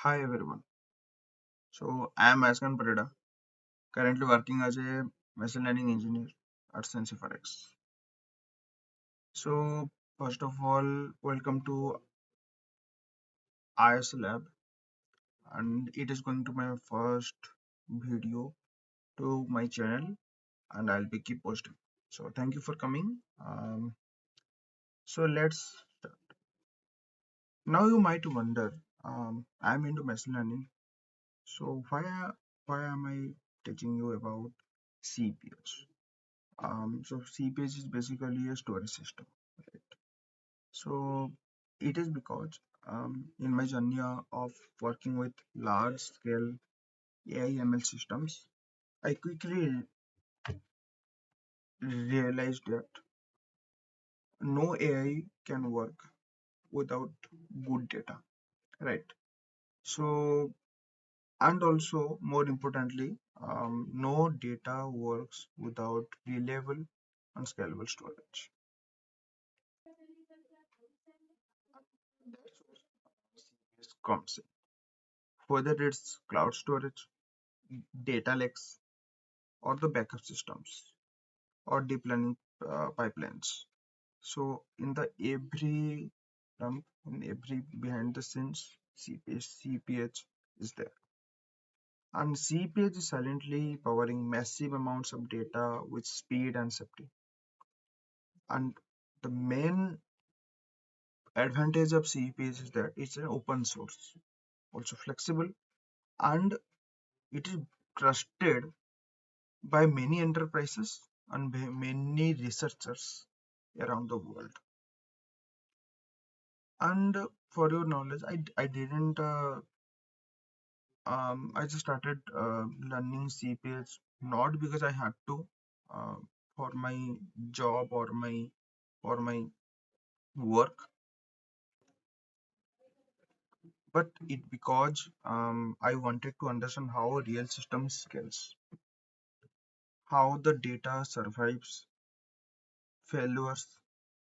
Hi everyone. I am Askan Pareda, currently working as a machine learning engineer at Sensiforex. So first of all, welcome to IS Lab, and it is going to my first video to my channel, and I'll be keep posting. So thank you for coming. Let's start. Now you might wonder, I'm into machine learning, so why am I teaching you about CPS? CPS is basically a storage system. Right? So it is because in my journey of working with large scale AI ML systems, I quickly realized that no AI can work without good data, right? So, and also more importantly, no data works without reliable and scalable storage. That's where CPS comes in. Whether it's cloud storage, data lakes, or the backup systems, or deep learning pipelines. So in the every in every behind the scenes, CPH is there. And CPH is silently powering massive amounts of data with speed and safety. And the main advantage of CPH is that it's an open source, also flexible, and it is trusted by many enterprises and by many researchers around the world. And for your knowledge, I didn't I just started learning CPS not because I had to uh, for my job or my work, but it because I wanted to understand how a real system scales, how the data survives failures,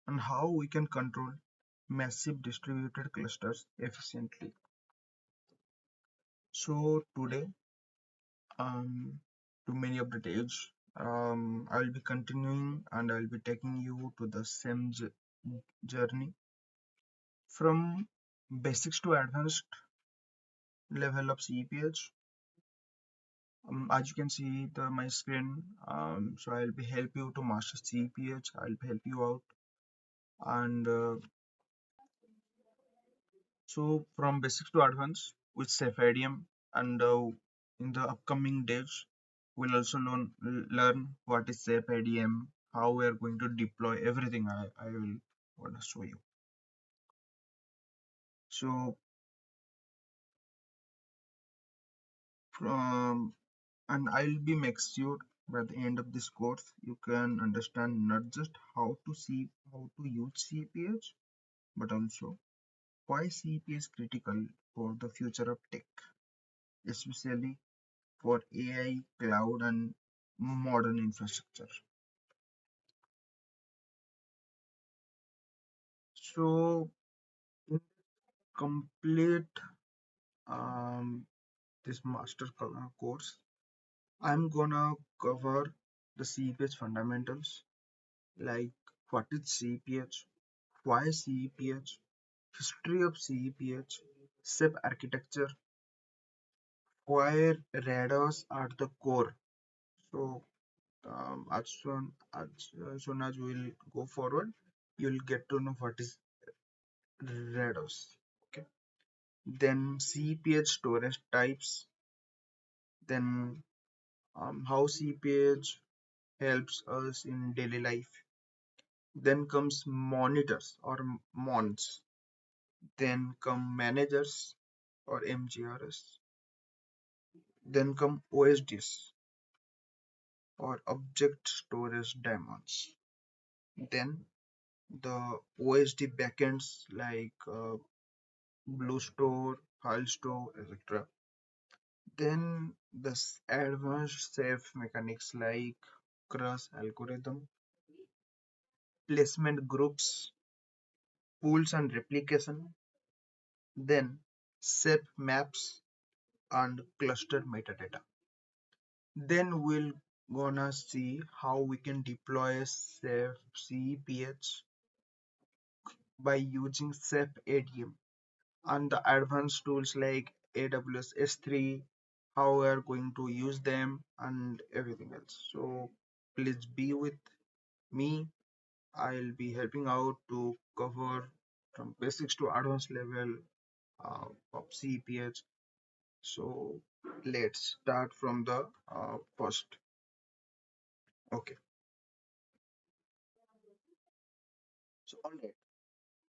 and how we can control massive distributed clusters efficiently. So today, to many of the days, I will be continuing and I will be taking you to the same journey from basics to advanced level of CPH. As you can see my screen, so I'll be help you to master CPH. I'll help you out, and so from basics to advanced with Ceph and in the upcoming days, we'll also learn what is Ceph how we are going to deploy everything. I will want to show you. So from and I'll be make sure by the end of this course you can understand not just how to use CPH, but also why CPH is critical for the future of tech, especially for AI, cloud, and modern infrastructure. So, in complete um, this course, I'm gonna cover the CPH fundamentals like what is CPH, why CPH, history of CPH, SIP architecture, why RADOS are the core. So, as soon as we'll go forward, you'll get to know what is RADOS. Okay. Then CPH storage types, then how CPH helps us in daily life. Then comes monitors or mons. Then come managers or MGRs. Then come OSDs or object storage daemons. Then the OSD backends like Blue Store, File Store, etc. Then the advanced safe mechanics like cross algorithm, placement groups, pools and replication. Then Ceph maps, and clustered metadata. Then we'll gonna see how we can deploy Ceph CPH by using Ceph ADM and the advanced tools like AWS S3, how we are going to use them and everything else. So please be with me. I'll be helping out to cover from basics to advanced level of CPH. So let's start from the first. Okay. So all right.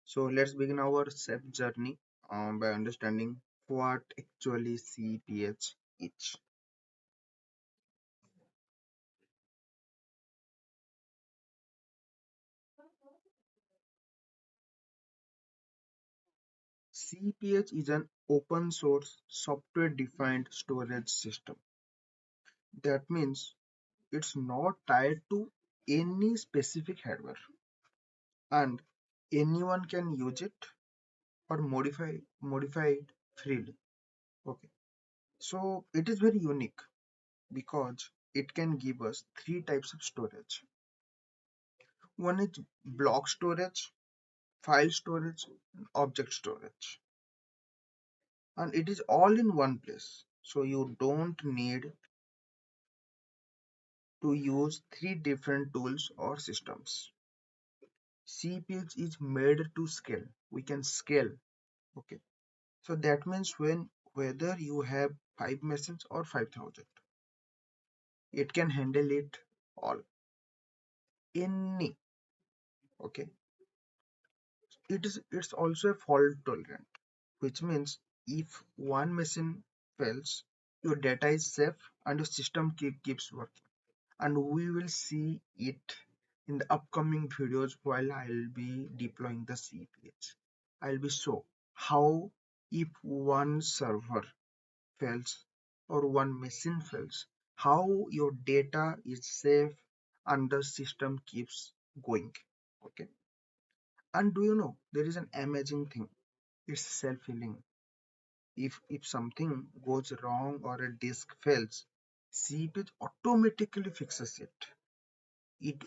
So let's begin our SEP journey by understanding what actually CPH is. CPH is an open source software defined storage system. That means it's not tied to any specific hardware and anyone can use it or modify it freely. Okay. So it is very unique because it can give us three types of storage. One is block storage, file storage, and object storage, and it is all in one place, so you don't need to use three different tools or systems. CPH is made to scale. We can scale. Okay, so that means when whether you have 5 machines or 5,000, it can handle it all. Any. Okay, it's also a fault tolerant, which means if one machine fails, your data is safe and your system keeps working. And we will see it in the upcoming videos while I'll be deploying the CPH. I'll be show how if one server fails or one machine fails, how your data is safe and the system keeps going. Okay. And do you know there is an amazing thing? It's self-healing. If something goes wrong or a disk fails, CPH automatically fixes it. It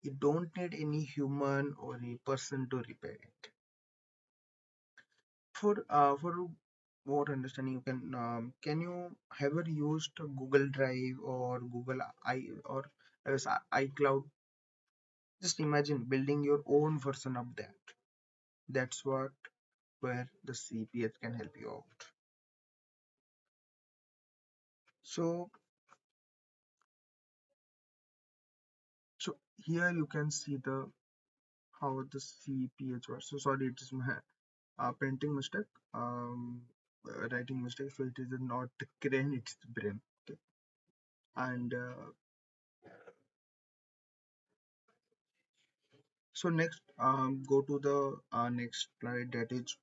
you don't need any human or a person to repair it. For more understanding, you can you ever used Google Drive or Google or iCloud? Just imagine building your own version of that. That's what where the CPH can help you out. So so here you can see the how the CPH works. So sorry, it is my printing mistake, writing mistake. So it is not crane, it's brain. Okay. And so next, go to the next slide. That is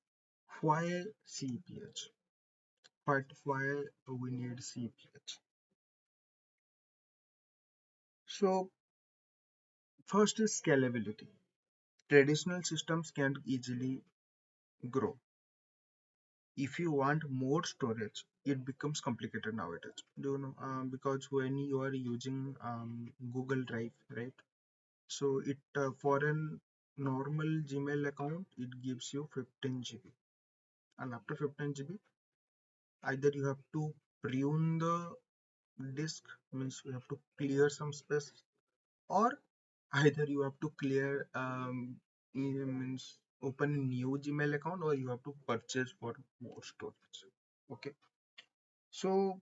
why CPH. Why we need CPH. So first is scalability. Traditional systems can't easily grow. If you want more storage, it becomes complicated nowadays. Do you know? Because when you are using Google Drive, right? So it for an normal Gmail account, it gives you 15 GB, and after 15 GB, either you have to prune the disk, means you have to clear some space, or either you have to clear means open a new Gmail account, or you have to purchase for more storage. Okay, so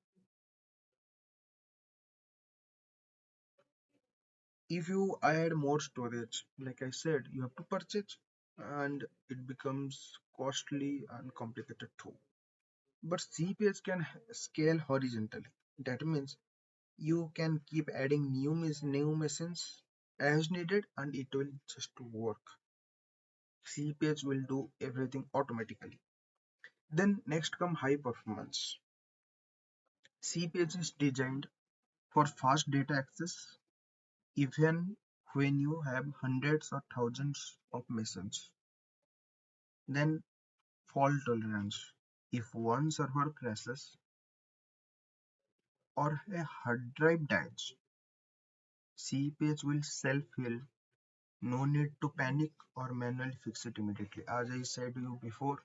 if you add more storage, like I said, you have to purchase, and it becomes costly and complicated too. But CPS can scale horizontally. That means you can keep adding new machines as needed, and it will just work. CPH will do everything automatically. Then next come high performance. CPH is designed for fast data access even when you have hundreds or thousands of machines. Then fault tolerance. If one server crashes or a hard drive dies, CPH will self-heal. No need to panic or manually fix it immediately. As I said to you before,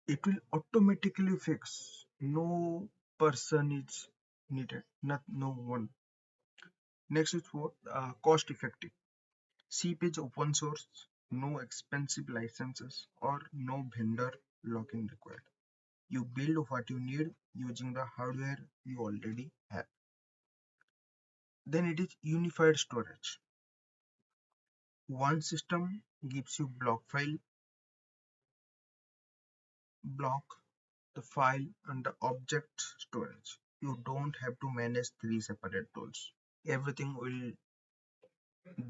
it will automatically fix. No person is needed. Not no one. Next is what cost effective. CPage open source, no expensive licenses or no vendor lock-in required. You build what you need using the hardware you already have. Then it is unified storage. One system gives you block, the file and the object storage. You don't have to manage three separate tools. Everything will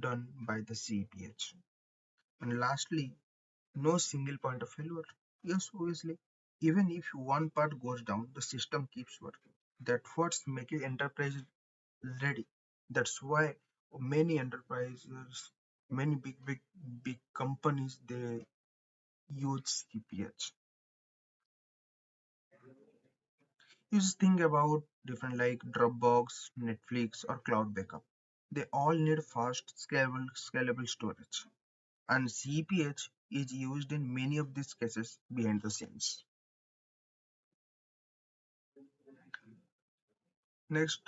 done by the CPH. And lastly, no single point of failure. Yes, obviously. Even if one part goes down, the system keeps working. That's what's making enterprise ready. That's why many enterprises, many big companies, they use CPH. You just think about different like Dropbox, Netflix, or cloud backup. They all need fast, scalable storage. And CPH is used in many of these cases behind the scenes. Next,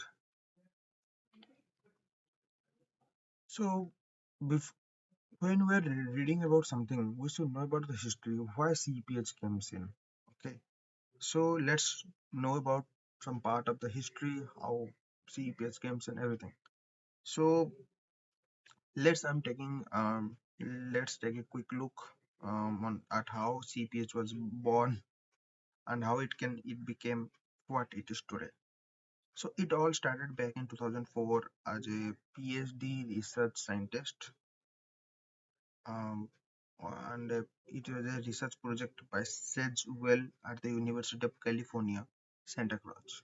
so bef- when we're reading about something, we should know about the history, why CPH comes in. Okay, so let's know about some part of the history, how CPH comes in, everything. So let's take a quick look at how CPH was born and how it became what it is today. So it all started back in 2004 as a PhD research scientist, um, and it was a research project by Sedgwill at the University of California, Santa Cruz.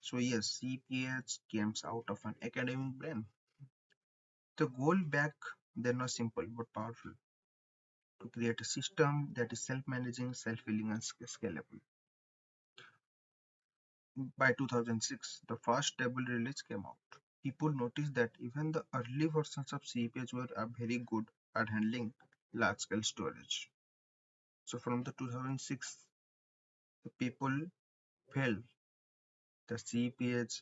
So yes, CPH came out of an academic brain. The goal back then was simple but powerful: to create a system that is self-managing, self-healing, and scalable. By 2006, the first stable release came out. People noticed that even the early versions of CPH were very good at handling large-scale storage. So from the 2006, the people felt the CPH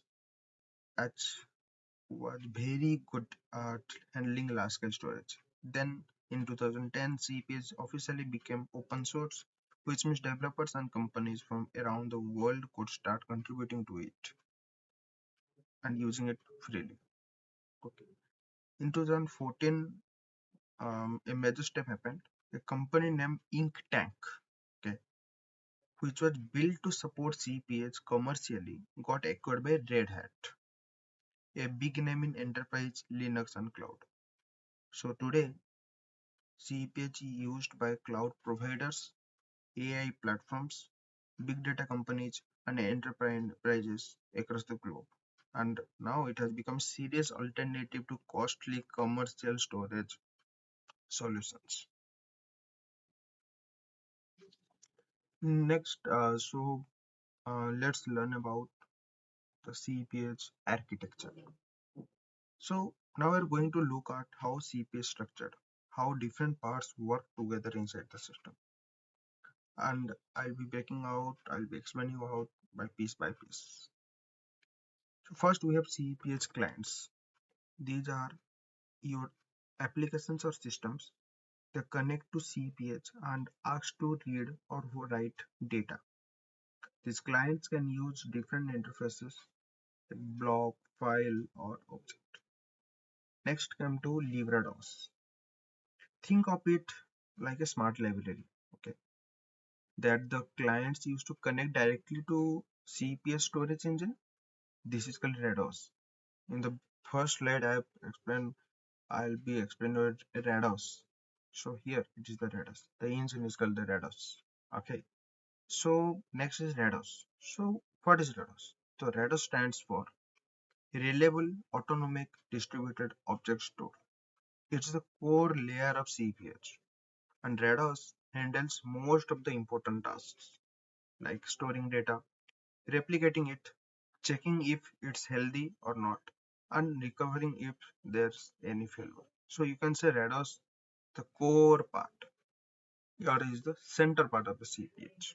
was very good at handling large-scale storage. Then in 2010, CPH officially became open source, which means developers and companies from around the world could start contributing to it and using it freely. Okay. In 2014, a major step happened. A company named Ink Tank, okay, which was built to support CPH commercially, got acquired by Red Hat, a big name in enterprise Linux and cloud. So today, CPH is used by cloud providers, AI platforms, big data companies, and enterprises across the globe. And now it has become serious alternative to costly commercial storage solutions. Next, let's learn about the CPH architecture. So now we're going to look at how CPH is structured, how different parts work together inside the system. And I'll be explaining you out by piece. So first we have CPH clients. These are your applications or systems that connect to CPH and ask to read or write data. These clients can use different interfaces like block, file, or object. Next come to RADOS. Think of it like a smart library, okay, that the clients use to connect directly to CPS storage engine. This is called RADOS. In the first slide I'll be explaining RADOS. So here it is the RADOS. The engine is called the RADOS. Okay. So next is RADOS. So what is RADOS? So RADOS stands for Reliable Autonomic Distributed Object Store. It's the core layer of CPH, and RADOS handles most of the important tasks like storing data, replicating it, checking if it's healthy or not, and recovering if there's any failure. So you can say RADOS, the core part, or is the center part of the CPH.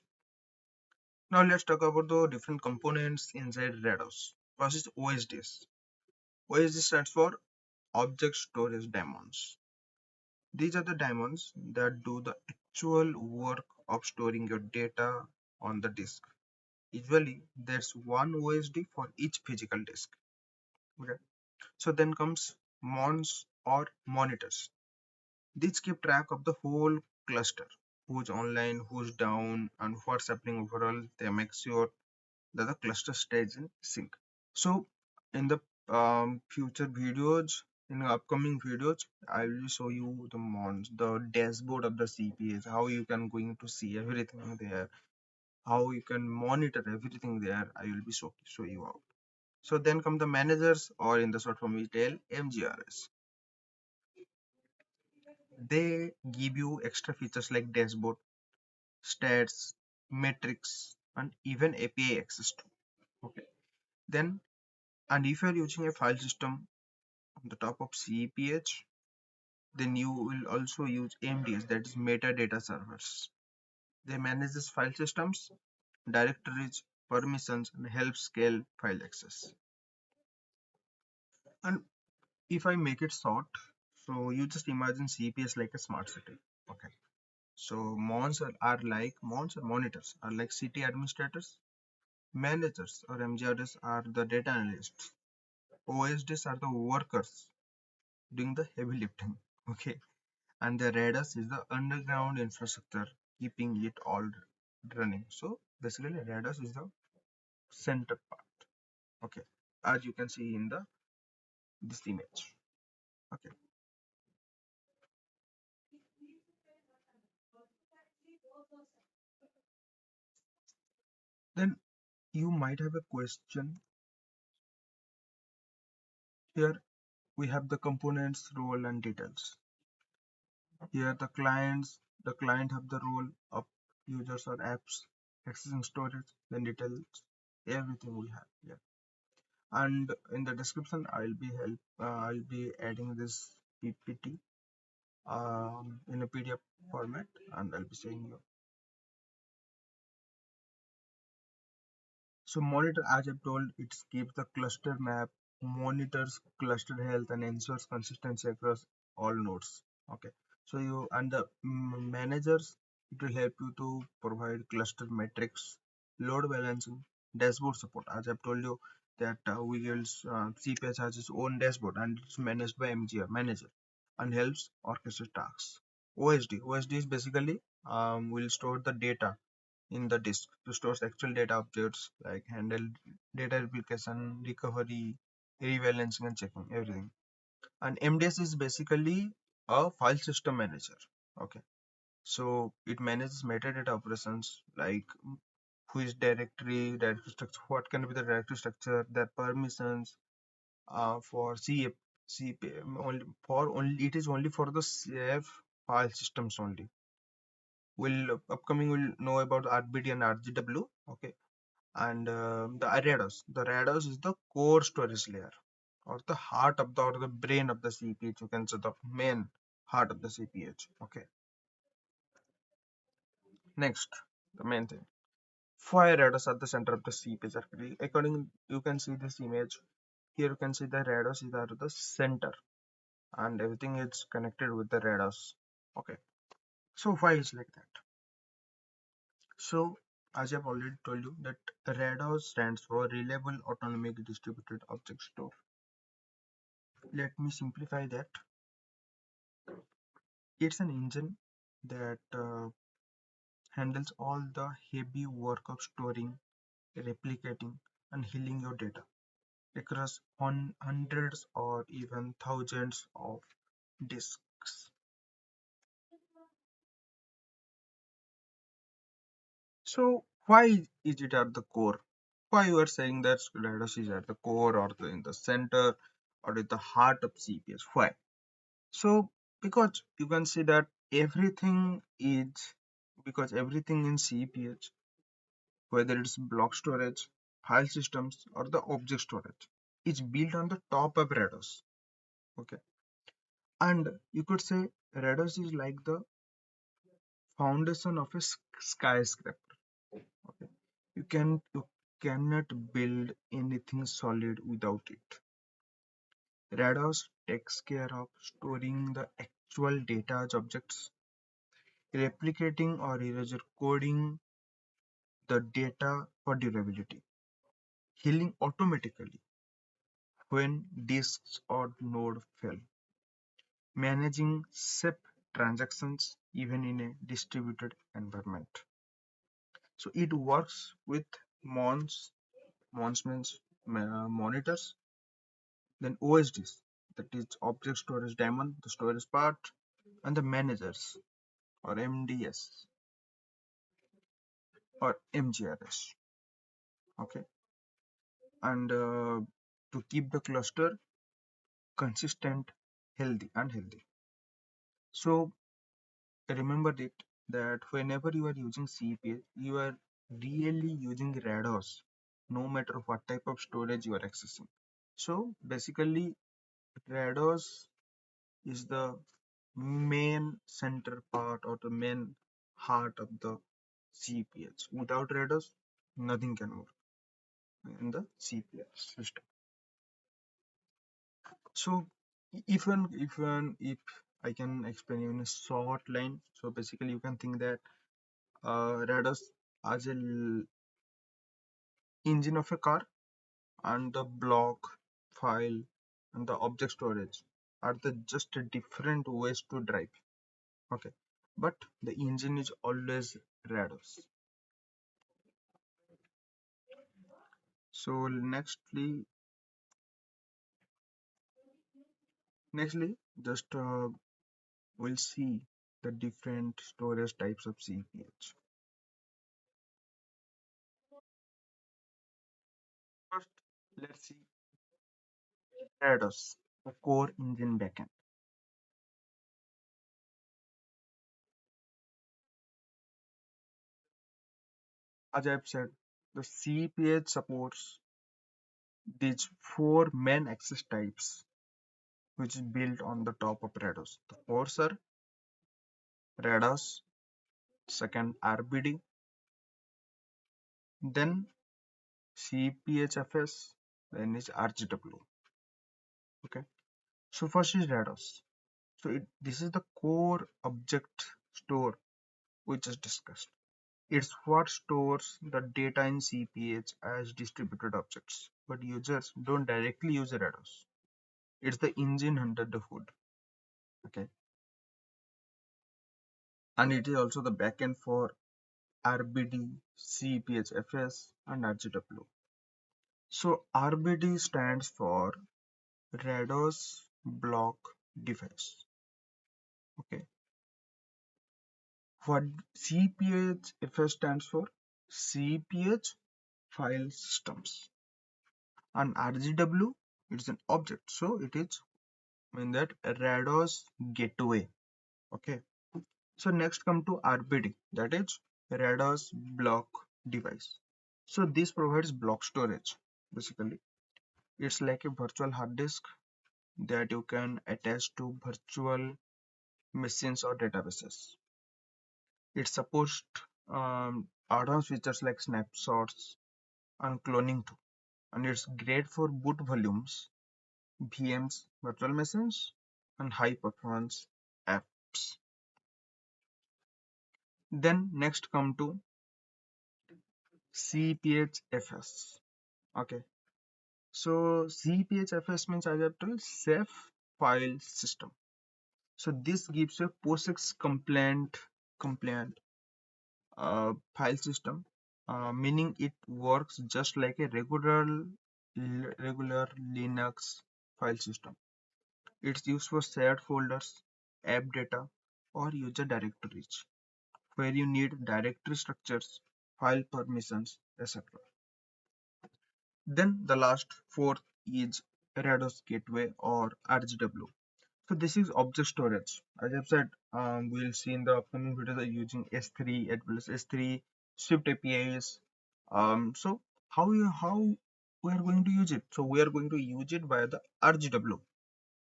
Now let's talk about the different components inside RADOS. First is OSDs. OSD stands for Object Storage Daemons. These are the daemons that do the actual work of storing your data on the disk. Usually, there's one OSD for each physical disk. Okay. So then comes mons or monitors. These keep track of the whole cluster, who's online, who's down, and what's happening overall. They make sure that the cluster stays in sync. So in the future videos, in the upcoming videos, I will show you the mons, the dashboard of the CPS, how you can going to see everything there, how you can monitor everything there. I will be show you out. So then come the managers, or in the short form we tell MGRS. They give you extra features like dashboard, stats, metrics, and even API access to. Okay. Then, and if you are using a file system on the top of CPH, then you will also use MDS, that is metadata servers. They manage these file systems, directories, permissions, and help scale file access. And if I make it short, so you just imagine CPS like a smart city. Okay. So mons or monitors are like city administrators. Managers or MGRs are the data analysts. OSDs are the workers doing the heavy lifting. Okay. And the RADOS is the underground infrastructure keeping it all running. So basically RADOS is the center part. Okay. As you can see in the this image. Okay. Then you might have a question. Here we have the components, role and details. Here the client have the role of users or apps, accessing storage, then details, everything we have here. And in the description, I'll be adding this PPT in a PDF format, and I'll be saying you. So monitor, as I've told, it keeps the cluster map, monitors cluster health, and ensures consistency across all nodes. Okay. So you and the managers, it will help you to provide cluster metrics, load balancing, dashboard support. As I've told you that we use CPS has its own dashboard and it's managed by MGR manager and helps orchestrate tasks. OSD is basically will store the data in the disk to store actual data objects like handle data replication, recovery, rebalancing, and checking everything. And MDS is basically a file system manager. Okay, so it manages metadata operations like who is directory structure, what can be the directory structure, their permissions for CP only for only it is only for the Ceph file systems only. We'll upcoming we'll know about RBD and RGW. Okay, and the RADOS. The RADOS is the core storage layer, or the heart of the or the brain of the CPH. You can say the main heart of the CPH. Okay. Next, the main thing. Why RADOS at the center of the CPH? Actually, according you can see this image here. You can see the RADOS is at the center, and everything is connected with the RADOS. Okay. So why is like that? So as I've already told you that RADOS stands for Reliable Autonomic Distributed Object Store. Let me simplify that. It's an engine that handles all the heavy work of storing, replicating, and healing your data across hundreds or even thousands of disks. So why is it at the core? Why you are saying that RADOS is at the core or in the center or at the heart of CPS? Why? So because you can see that everything is because everything in CPH, whether it's block storage, file systems, or the object storage, is built on the top of RADOS. Okay, and you could say RADOS is like the foundation of a skyscraper. Okay, you cannot build anything solid without it. RADOS takes care of storing the actual data as objects, replicating or erasure coding the data for durability, healing automatically when disks or node fail, managing Ceph transactions even in a distributed environment. So it works with mons, mons means monitors, then OSDs, that is object storage daemon, the storage part, and the managers or MDS or MGRS. Okay, and to keep the cluster consistent, healthy, and healthy. So remember it that whenever you are using CPA, you are really using RADOS, no matter what type of storage you are accessing. So basically, RADOS is the main center part or the main heart of the CPH. Without RADOS, nothing can work in the CPH system. So if I can explain you in a short line, so basically you can think that RADOS as a engine of a car, and the block, file, and the object storage are the just different ways to drive. Okay, but the engine is always RADOS. So nextly, just we'll see the different storage types of CPH. First, let's see RADOS, the core engine backend. As I've said, the CPH supports these four main access types, which is built on the top of RADOS. The first are RADOS, second RBD, then CPHFS, then is RGW. Okay, so first is RADOS. So this is the core object store we just discussed. It's what stores the data in CPH as distributed objects, but users don't directly use RADOS. It's the engine under the hood. Okay, and it is also the backend for RBD, CPHFS, and RGW. So RBD stands for RADOS Block Device. Okay, what CPHFS stands for? CPH File Systems, and RGW, it's an object, so it is mean that RADOS Gateway. Okay, so next come to RBD, that is RADOS Block Device. So this provides block storage. Basically, it's like a virtual hard disk that you can attach to virtual machines or databases. It supports advanced features like snapshots and cloning too, and it's great for boot volumes, VMs, virtual machines, and high performance apps. Then next come to CPHFS. Okay, so CPHFS means, as I've told, Ceph File System. So this gives a POSIX compliant file system, meaning it works just like a regular Linux file system. It's used for shared folders, app data, or user directories where you need directory structures, file permissions, etc. Then the last fourth is RADOS Gateway or RGW. So this is object storage. As I've said, We'll see in the upcoming videos are using S3 as well as S3 Swift APIs. So how we are going to use it? So we are going to use it via the RGW.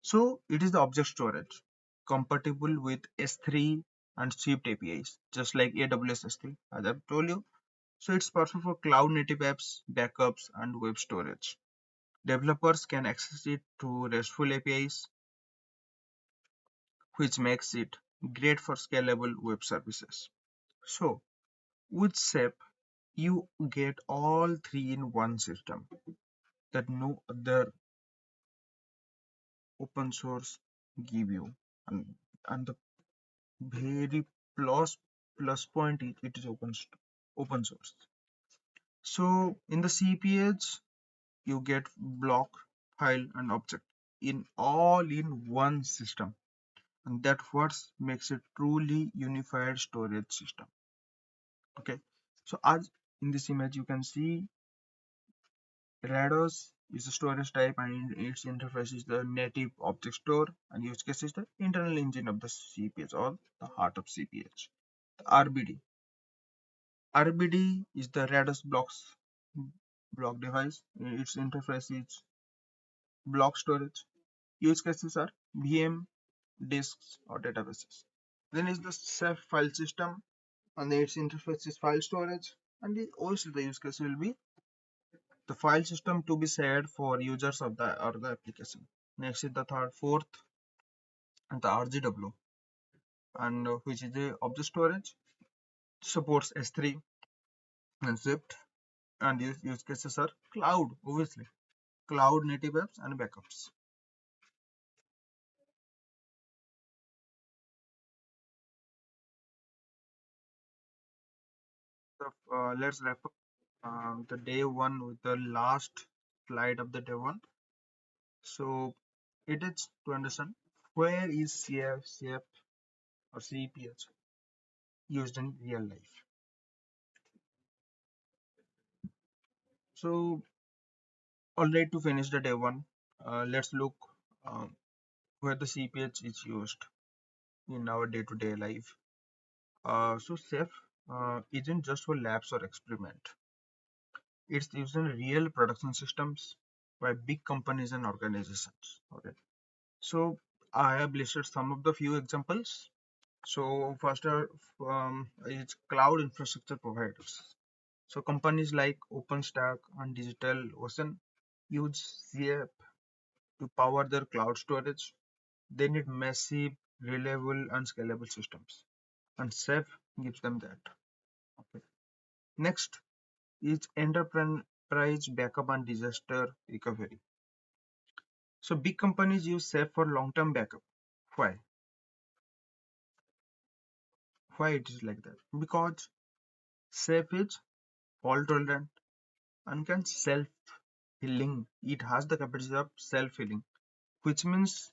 So it is the object storage compatible with S3 and Swift APIs, just like AWS S3, as I've told you. So it's perfect for cloud native apps, backups, and web storage. Developers can access it through RESTful APIs, which makes it great for scalable web services. So with Ceph, you get all three in one system that no other open source give you. And the very plus point is it is open source. So in the CPH, you get block, file, and object in all in one system, and that what makes it truly unified storage system. Okay, so as in this image you can see RADOS is a storage type and its interface is the native object store and use case is the internal engine of the CPH or the heart of CPH. RBD. RBD is the RADOS block device. Its interface is block storage. Use cases are VM, disks, or databases. Then is the Ceph file system, and its interface is file storage. And also the use case will be the file system to be shared for users of the application. Next is the fourth, and the RGW, and which is the object storage, supports S3 and Swift, and use cases are cloud, obviously, cloud native apps and backups. So let's wrap up the day one with the last slide of the day one. So it is to understand where is CF or CPH used in real life. So alright, to finish the day one, let's look um, where the CPH is used in our day-to-day life. So Ceph isn't just for labs or experiment. It's used in real production systems by big companies and organizations. Okay. So I have listed some of the few examples. So first is cloud infrastructure providers. So companies like OpenStack and DigitalOcean use CF to power their cloud storage. They need massive, reliable, and scalable systems, and Ceph gives them that. Okay. Next is enterprise backup and disaster recovery. So big companies use Ceph for long-term backup. Why? Why it is like that? Because Ceph is fault tolerant and can self-healing. It has the capacity of self-healing, which means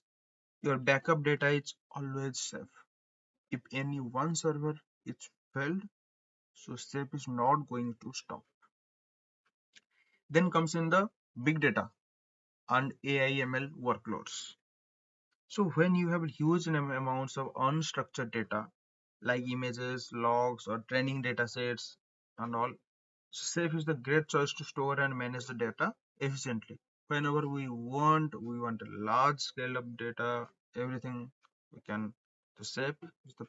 your backup data is always safe. If any one server is failed, so Ceph is not going to stop. Then comes in the big data and AI ML workloads. So when you have huge amounts of unstructured data like images, logs, or training data sets and all, Ceph is the great choice to store and manage the data efficiently. Whenever we want a large scale of data, everything we can. The Ceph is the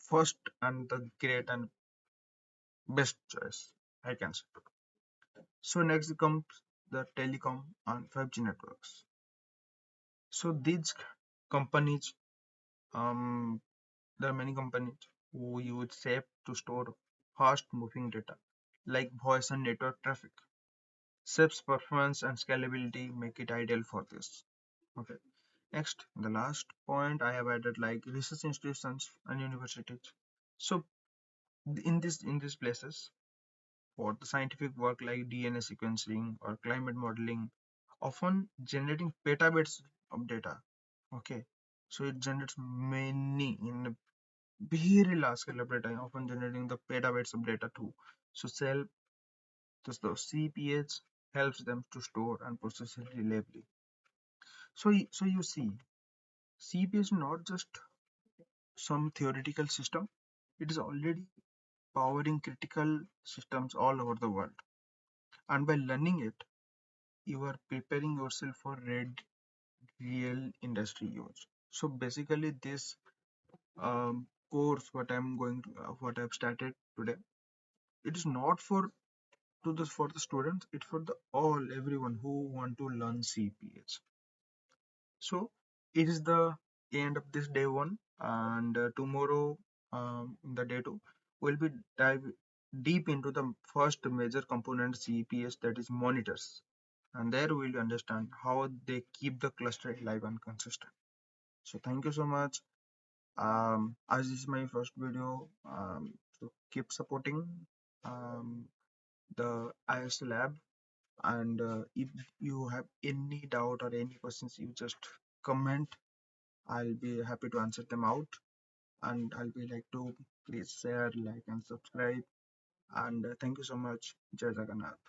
first and the great and best choice, I can say. So next comes the telecom and 5G networks. So these companies, um, there are many companies who use Ceph to store fast moving data like voice and network traffic. Ceph's performance and scalability make it ideal for this. Okay. Next, the last point I have added like research institutions and universities. So in these places for the scientific work like DNA sequencing or climate modeling, often generating petabytes of data. Okay. So it generates many in a very large scale of data, often generating the petabytes of data too. So the CPH helps them to store and process it reliably. So you see, CPH is not just some theoretical system. It is already powering critical systems all over the world. And by learning it, you are preparing yourself for real industry use. So basically, this course, what I've started today, it is not for the students. It's for the everyone who want to learn CPH. So it is the end of this day one, and tomorrow, in the day two, we'll be dive deep into the first major component CPS, that is monitors, and there we'll understand how they keep the cluster alive and consistent. So thank you so much. As this is my first video, so keep supporting um, the IS lab, and if you have any doubt or any questions, you just comment. I'll be happy to answer them out, and I'll be like to please share, like, and subscribe. And thank you so much. Jai Jagannath.